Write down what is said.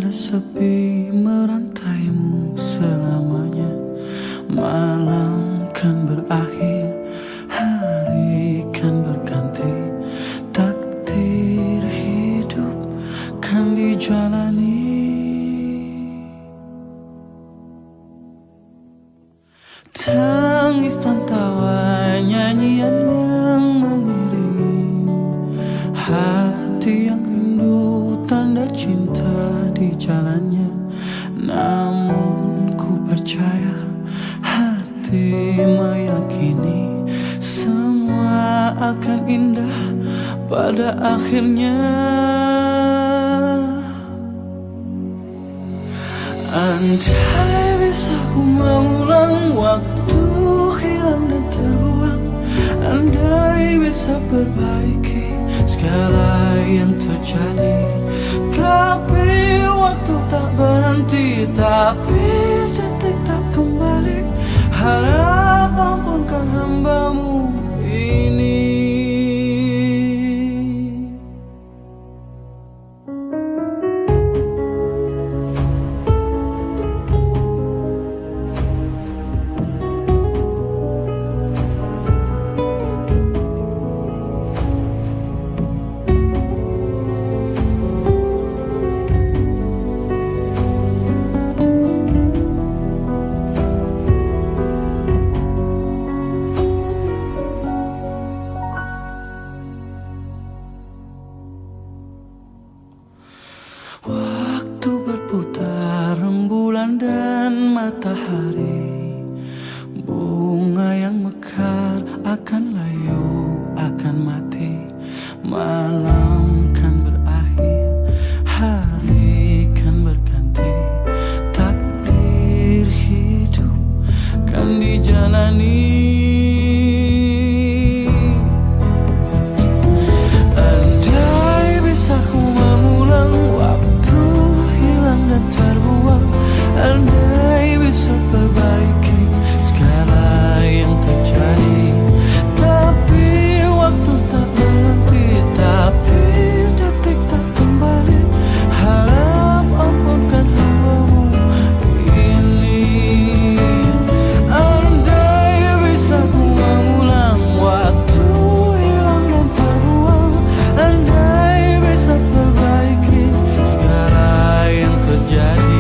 pada sepi merantaimu selamanya. Malam kan berakhir, hari kan berganti, takdir hidup kan dijalani. Tangis dan tawa, nyanyian yang mengiringi hati yang rindu, tanda cinta di jalannya. Namun ku percaya, hati meyakini semua akan indah pada akhirnya. Andai bisa ku mengulang waktu hilang dan terbuang, andai bisa perbaiki segala yang terjadi. Tapi waktu tak berhenti, tapi detik tak kembali. Harap ampunkan hambamu ini. Waktu berputar, rembulan dan matahari, bunga yang mekar akan layu, akan mati. Malam kan berakhir, hari kan berganti, takdir hidup kan dijalani. Andai bisa perbaiki segala yang terjadi, tapi waktu tak berhenti, tapi detik tak kembali. Harap ampunkan hambamu ini. Andai bisa ku mengulang waktu hilang dan terbuang, andai bisa perbaiki segala yang terjadi.